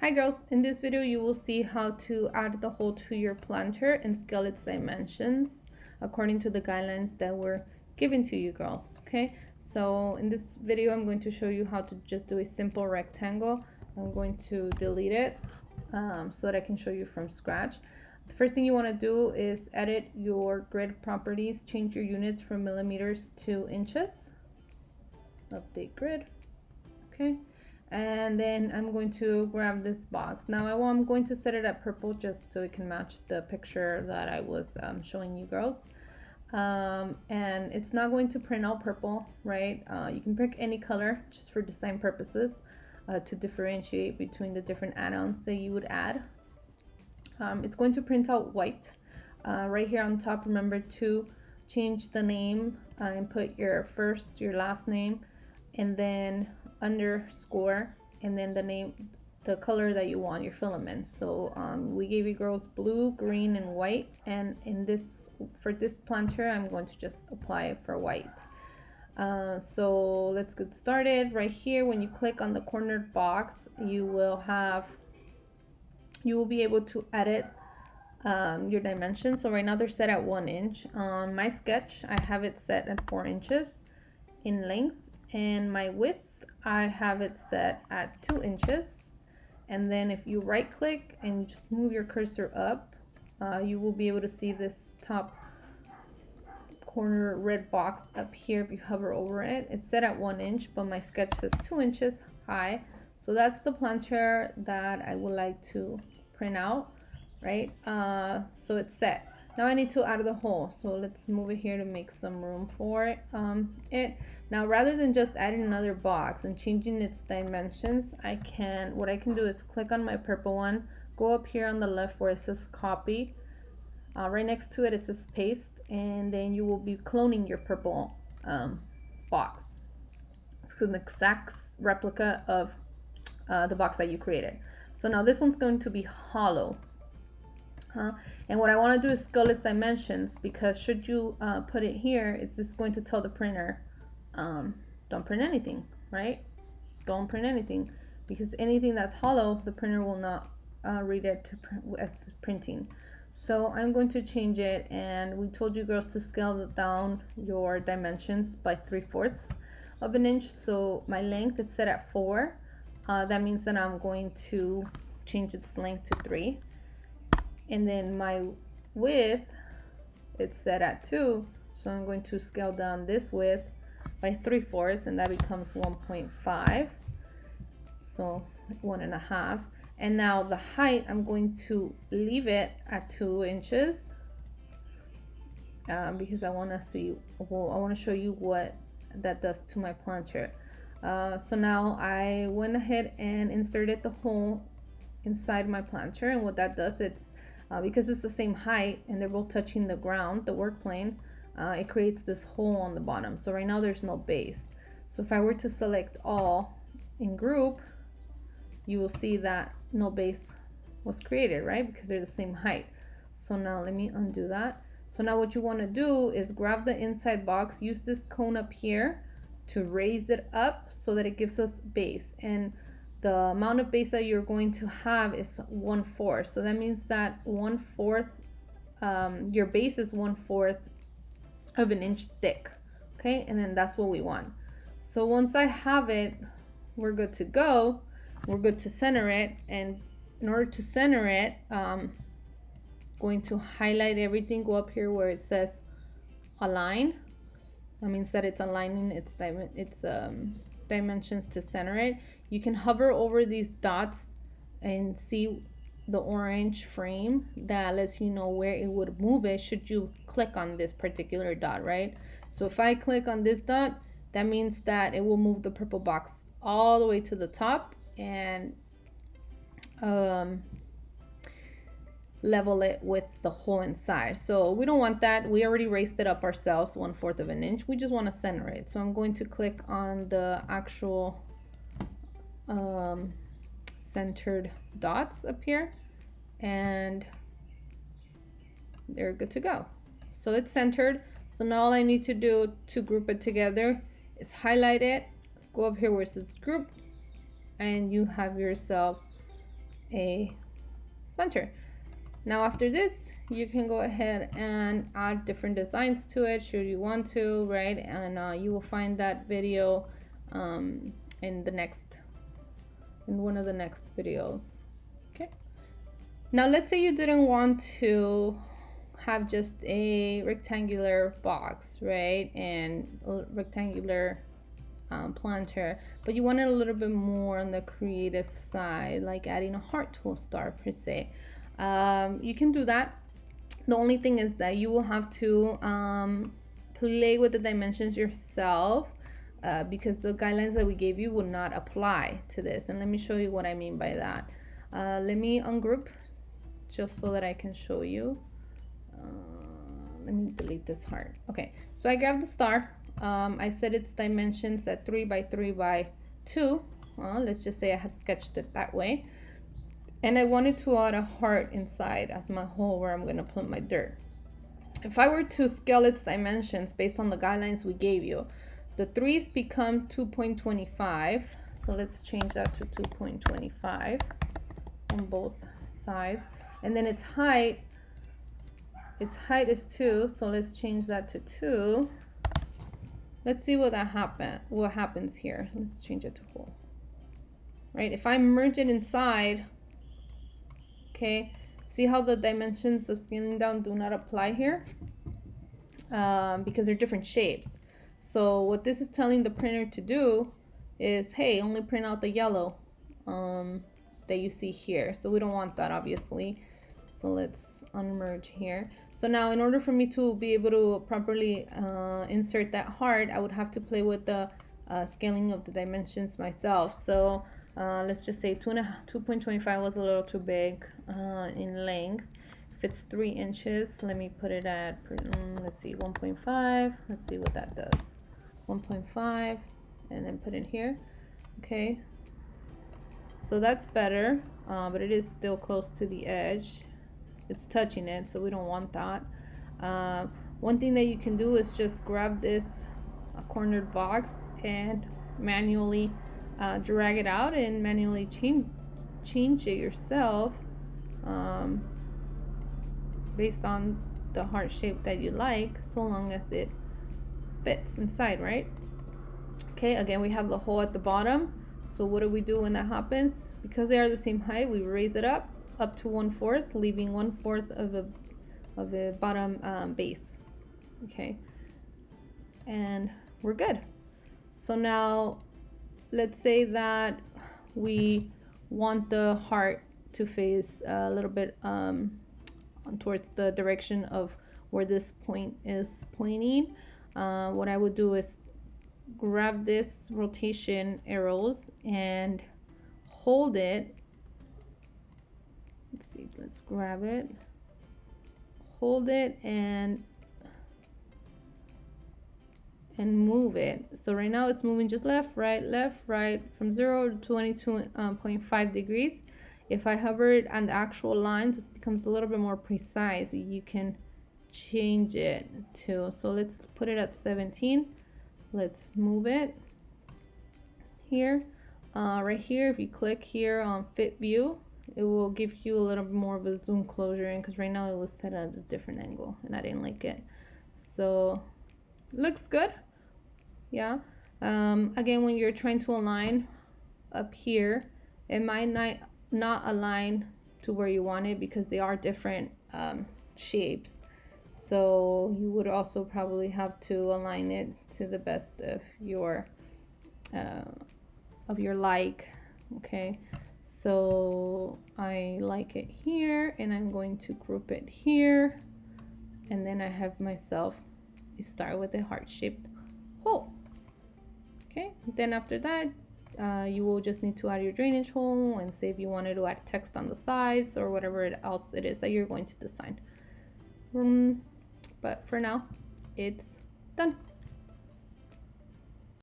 Hi girls, in this video you will see how to add the hole to your planter and scale its dimensions according to the guidelines that were given to you girls. Okay, so in this video I'm going to show you how to just do a simple rectangle. I'm going to delete it so that I can show you from scratch. The first thing you want to do is edit your grid properties, change your units from millimeters to inches, update grid. Okay, and then I'm going to grab this box. Now I'm going to set it at purple just so it can match the picture that I was showing you girls. And it's not going to print out purple, right? You can pick any color just for design purposes to differentiate between the different add-ons that you would add. It's going to print out white. Right here on top, remember to change the name and put your first, your last name, and then underscore, and then the name, the color that you want your filaments. So we gave you girls blue, green, and white, and for this planter I'm going to just apply it for white. So let's get started. Right here, when you click on the cornered box, you will be able to edit your dimensions. So right now they're set at 1 inch. On my sketch I have it set at 4 inches in length, and my width I have it set at 2 inches. And then if you right click and just move your cursor up, you will be able to see this top corner red box up here. If you hover over it, it's set at 1 inch, but my sketch says 2 inches high. So that's the planter that I would like to print out, right? So it's set. Now I need to add the hole, so let's move it here to make some room for it. Now rather than just adding another box and changing its dimensions, what I can do is click on my purple one, go up here on the left where it says copy, right next to it says paste, and then you will be cloning your purple box. It's an exact replica of the box that you created. So now this one's going to be hollow. And what I want to do is scale its dimensions, because should you put it here, it's just going to tell the printer, don't print anything, right? Don't print anything, because anything that's hollow, the printer will not read it as printing. So I'm going to change it, and we told you girls to scale down your dimensions by 3/4 of an inch. So my length is set at 4. That means that I'm going to change its length to 3. And then my width, it's set at 2, so I'm going to scale down this width by 3/4, and that becomes 1.5, so 1.5. And now the height, I'm going to leave it at 2 inches because I want to see, well, I want to show you what that does to my planter. So now I went ahead and inserted the hole inside my planter, and what that does, it's because it's the same height and they're both touching the ground, the work plane, it creates this hole on the bottom. So right now there's no base. So if I were to select all in group, you will see that no base was created, right? Because they're the same height. So now let me undo that. So now what you want to do is grab the inside box, use this cone up here to raise it up so that it gives us base. And the amount of base that you're going to have is 1/4. So that means that 1/4, your base is 1/4 of an inch thick. Okay, and then that's what we want. So once I have it, we're good to go. We're good to center it. And in order to center it, going to highlight everything, go up here where it says align. That means that it's aligning its dimensions to center it. You can hover over these dots and see the orange frame that lets you know where it would move it should you click on this particular dot, right? So if I click on this dot, that means that it will move the purple box all the way to the top and level it with the hole inside. So we don't want that. We already raised it up ourselves 1/4 of an inch. We just want to center it. So I'm going to click on the actual centered dots up here, and they're good to go. So it's centered. So now all I need to do to group it together is highlight it, go up here where it says group, and you have yourself a planter. Now after this, you can go ahead and add different designs to it should you want to, right? And you will find that video in one of the next videos. Okay. Now let's say you didn't want to have just a rectangular box, right? And a rectangular planter, but you wanted a little bit more on the creative side, like adding a heart to a star per se. You can do that. The only thing is that you will have to play with the dimensions yourself, because the guidelines that we gave you would not apply to this. And let me show you what I mean by that. Let me ungroup just so that I can show you. Let me delete this heart. Okay, so I grabbed the star. I set its dimensions at 3 by 3 by 2. Let's just say I have sketched it that way. And I wanted to add a heart inside as my hole where I'm going to put my dirt. If I were to scale its dimensions based on the guidelines we gave you, the 3s become 2.25. So let's change that to 2.25 on both sides. And then its height is 2. So let's change that to 2. Let's see what happens here. Let's change it to hole. Right? If I merge it inside, okay, see how the dimensions of scaling down do not apply here? Because they're different shapes. So what this is telling the printer to do is, hey, only print out the yellow that you see here. So we don't want that, obviously. So let's unmerge here. So now in order for me to be able to properly insert that heart, I would have to play with the scaling of the dimensions myself. So let's just say 2.25 was a little too big in length. If it's 3 inches, let me put it at, let's see, 1.5. Let's see what that does. 1.5, and then put it here. Okay. So that's better, but it is still close to the edge. It's touching it, so we don't want that. One thing that you can do is just grab this cornered box and manually drag it out and manually change it yourself based on the heart shape that you like, so long as it fits inside, right? Okay, again, we have the hole at the bottom. So what do we do when that happens? Because they are the same height, we raise it up to 1/4, leaving 1/4 of a bottom base. Okay, and we're good. So now let's say that we want the heart to face a little bit towards the direction of where this point is pointing. What I would do is grab this rotation arrows and hold it. Let's see, let's grab it, hold it, and move it. So right now it's moving just left, right from 0 to 22.5 degrees. If I hover it on the actual lines, it becomes a little bit more precise. You can change it to, so let's put it at 17. Let's move it here. Right here, if you click here on fit view, it will give you a little bit more of a zoom closure in, because right now it was set at a different angle and I didn't like it. So looks good. Yeah. Again, when you're trying to align up here, it might not align to where you want it because they are different shapes. So you would also probably have to align it to the best of your like. Okay, so I like it here, and I'm going to group it here, and then I have myself start with a heart-shaped hole. Okay, then after that you will just need to add your drainage hole and say if you wanted to add text on the sides or whatever else it is that you're going to design. But for now, it's done.